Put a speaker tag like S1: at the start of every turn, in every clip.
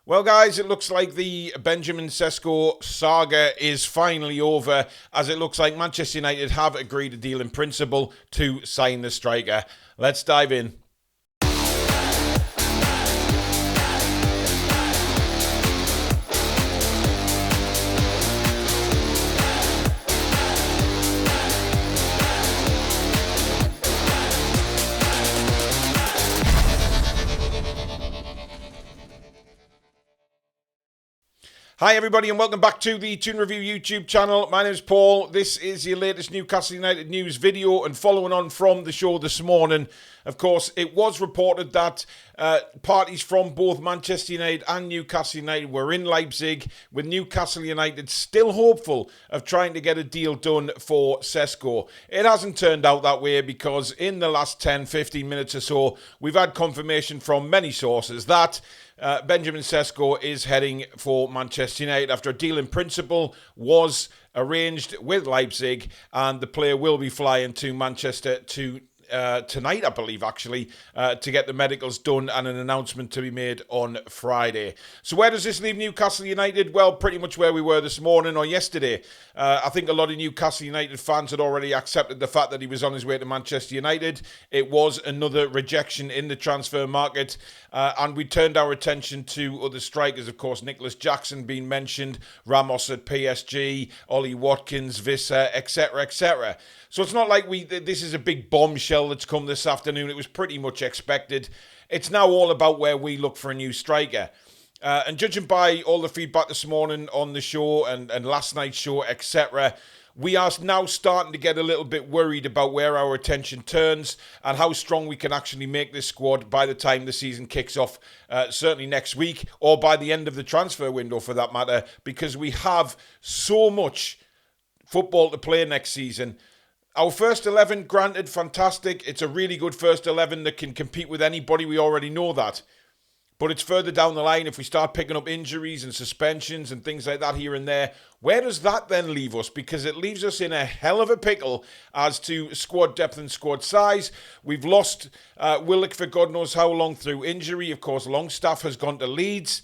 S1: Well, guys, it looks like the Benjamin Šeško saga is finally over, as it looks like Manchester United have agreed a deal in principle to sign the striker. Let's dive in. Hi everybody and welcome back to the Toon Review YouTube channel. My name is Paul. This is your latest Newcastle United news video, and following on from the show this morning, of course, it was reported that parties from both Manchester United and Newcastle United were in Leipzig, with Newcastle United still hopeful of trying to get a deal done for Sesko. It hasn't turned out that way because in the last 10-15 minutes or so, we've had confirmation from many sources that Benjamin Šeško is heading for Manchester United after a deal in principle was arranged with Leipzig, and the player will be flying to Manchester tonight, I believe, actually, to get the medicals done and an announcement to be made on Friday. So where does this leave Newcastle United? Well, pretty much where we were this morning or yesterday. I think a lot of Newcastle United fans had already accepted the fact that he was on his way to Manchester United. It was another rejection in the transfer market, and we turned our attention to other strikers. Of course, Nicholas Jackson being mentioned, Ramos at PSG, Ollie Watkins, Visser, etc., etc. So it's not like this is a big bombshell that's come this afternoon. It was pretty much expected. It's now all about where we look for a new striker. And judging by all the feedback this morning on the show and last night's show, etc., we are now starting to get a little bit worried about where our attention turns and how strong we can actually make this squad by the time the season kicks off, certainly next week, or by the end of the transfer window for that matter, because we have so much football to play next season. Our first 11, granted, fantastic. It's a really good first 11 that can compete with anybody. We already know that. But it's further down the line if we start picking up injuries and suspensions and things like that here and there. Where does that then leave us? Because it leaves us in a hell of a pickle as to squad depth and squad size. We've lost Willock for God knows how long through injury. Of course, Longstaff has gone to Leeds.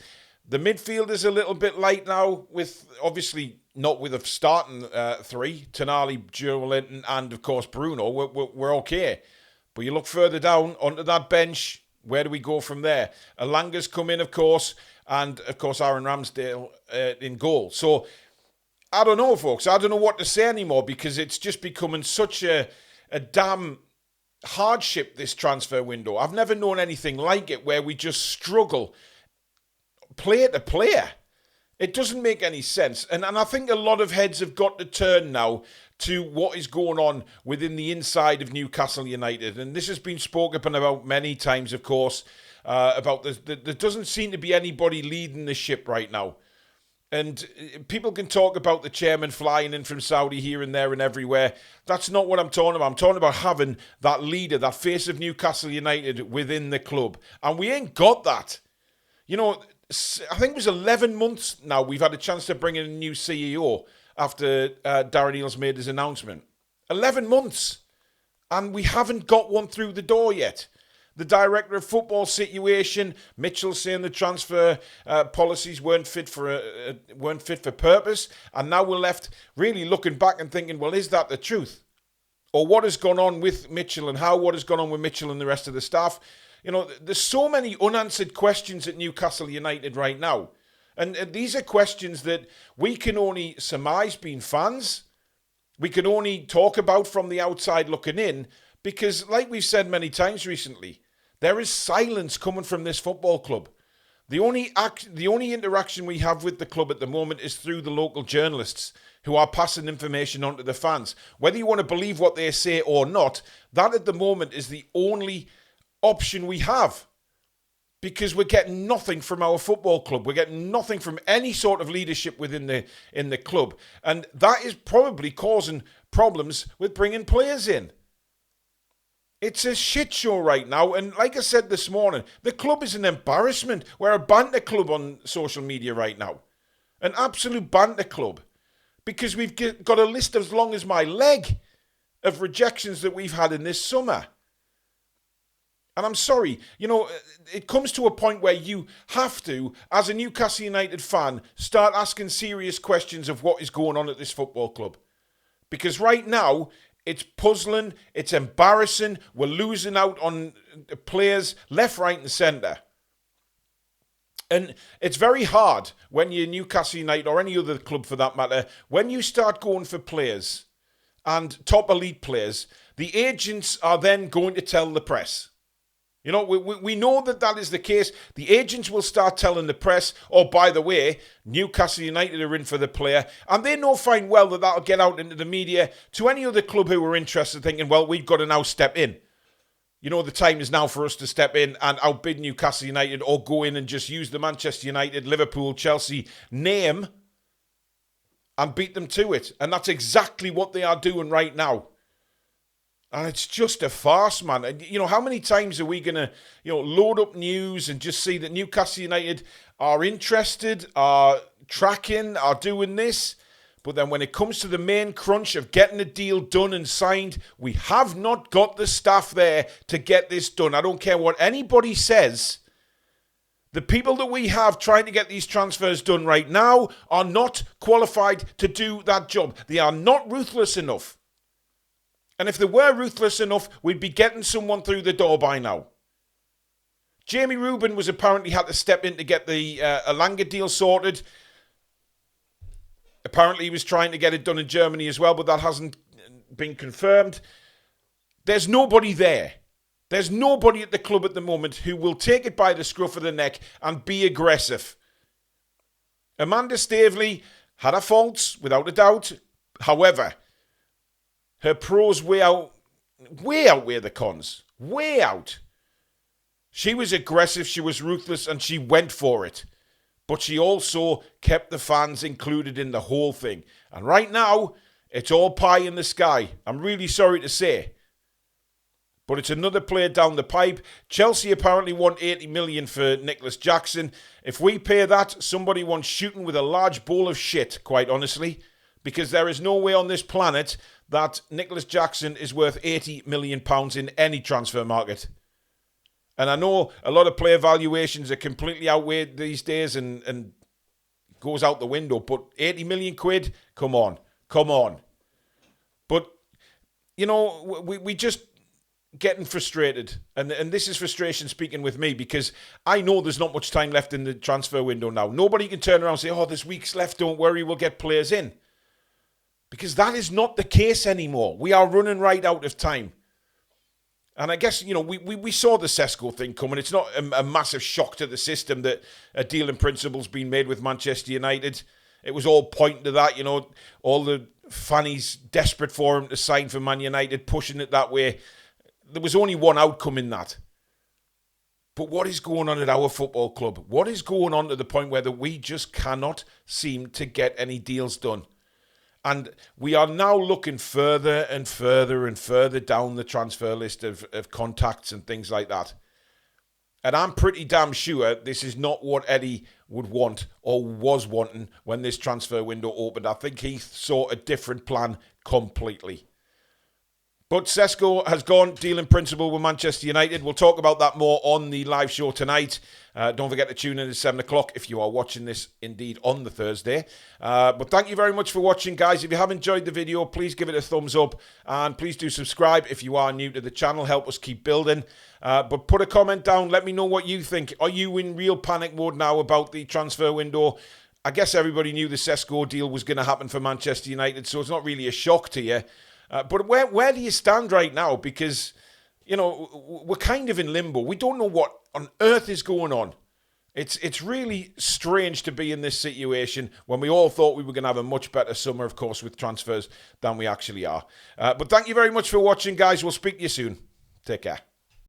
S1: The midfield is a little bit light now, with obviously not with a starting three, Tonali, Joelinton, and of course Bruno. We're okay. But you look further down onto that bench, where do we go from there? Alanga's come in, of course, and of course Aaron Ramsdale in goal. So I don't know, folks. I don't know what to say anymore, because it's just becoming such a damn hardship, this transfer window. I've never known anything like it, where we just struggle player to player. It doesn't make any sense. And I think a lot of heads have got to turn now to what is going on within the inside of Newcastle United. And this has been spoken about many times, of course, about this. There doesn't seem to be anybody leading the ship right now. And people can talk about the chairman flying in from Saudi here and there and everywhere. That's not what I'm talking about. I'm talking about having that leader, that face of Newcastle United within the club. And we ain't got that. You know, I think it was 11 months now we've had a chance to bring in a new CEO after Darren Eales made his announcement. 11 months. And we haven't got one through the door yet. The director of football situation, Mitchell saying the transfer policies weren't fit for purpose. And now we're left really looking back and thinking, well, is that the truth? Or what has gone on with Mitchell and how? What has gone on with Mitchell and the rest of the staff? You know, there's so many unanswered questions at Newcastle United right now. And these are questions that we can only surmise being fans. We can only talk about from the outside looking in, because like we've said many times recently, there is silence coming from this football club. The only interaction we have with the club at the moment is through the local journalists who are passing information on to the fans. Whether you want to believe what they say or not, that at the moment is the only option we have, because we're getting nothing from our football club. We're getting nothing from any sort of leadership within the club, and that is probably causing problems with bringing players in. It's a shit show right now, and like I said this morning, the club is an embarrassment. We're a banter club on social media right now, an absolute banter club, because we've got a list as long as my leg of rejections that we've had in this summer. And I'm sorry, it comes to a point where you have to, as a Newcastle United fan, start asking serious questions of what is going on at this football club. Because right now, it's puzzling, it's embarrassing, we're losing out on players left, right and centre. And it's very hard when you're Newcastle United or any other club for that matter, when you start going for players and top elite players, the agents are then going to tell the press. We know that is the case. The agents will start telling the press, oh, by the way, Newcastle United are in for the player. And they know fine well that that'll get out into the media to any other club who are interested, thinking, well, we've got to now step in. The time is now for us to step in and outbid Newcastle United or go in and just use the Manchester United, Liverpool, Chelsea name and beat them to it. And that's exactly what they are doing right now. And it's just a farce, man. How many times are we going to, load up news and just see that Newcastle United are interested, are tracking, are doing this? But then when it comes to the main crunch of getting a deal done and signed, we have not got the staff there to get this done. I don't care what anybody says. The people that we have trying to get these transfers done right now are not qualified to do that job. They are not ruthless enough. And if they were ruthless enough, we'd be getting someone through the door by now. Jamie Rubin was apparently had to step in to get the Alanga deal sorted. Apparently he was trying to get it done in Germany as well, but that hasn't been confirmed. There's nobody there. There's nobody at the club at the moment who will take it by the scruff of the neck and be aggressive. Amanda Staveley had her faults, without a doubt. However, her pros way outweigh the cons. Way out. She was aggressive, she was ruthless, and she went for it. But she also kept the fans included in the whole thing. And right now, it's all pie in the sky. I'm really sorry to say. But it's another player down the pipe. Chelsea apparently want 80 million for Nicholas Jackson. If we pay that, somebody wants shooting with a large bowl of shit, quite honestly. Because there is no way on this planet that Nicholas Jackson is worth £80 million in any transfer market. And I know a lot of player valuations are completely outweighed these days and goes out the window. But 80 million quid? Come on. But, we just getting frustrated. And this is frustration speaking with me because I know there's not much time left in the transfer window now. Nobody can turn around and say, oh, there's weeks left, don't worry, we'll get players in. Because that is not the case anymore. We are running right out of time. And I guess, we saw the Sesko thing coming. It's not a massive shock to the system that a deal in principle's been made with Manchester United. It was all pointing to that, all the fannies desperate for him to sign for Man United, pushing it that way. There was only one outcome in that. But what is going on at our football club? What is going on to the point where we just cannot seem to get any deals done? And we are now looking further and further and further down the transfer list of contacts and things like that. And I'm pretty damn sure this is not what Eddie would want or was wanting when this transfer window opened. I think he saw a different plan completely. But Sesko has gone deal in principle with Manchester United. We'll talk about that more on the live show tonight. Don't forget to tune in at 7 o'clock if you are watching this indeed on the Thursday. But thank you very much for watching, guys. If you have enjoyed the video, please give it a thumbs up. And please do subscribe if you are new to the channel. Help us keep building. But put a comment down. Let me know what you think. Are you in real panic mode now about the transfer window? I guess everybody knew the Sesko deal was going to happen for Manchester United, so it's not really a shock to you. But where do you stand right now? Because, we're kind of in limbo. We don't know what on earth is going on. It's really strange to be in this situation when we all thought we were going to have a much better summer, of course, with transfers than we actually are. But thank you very much for watching, guys. We'll speak to you soon. Take care.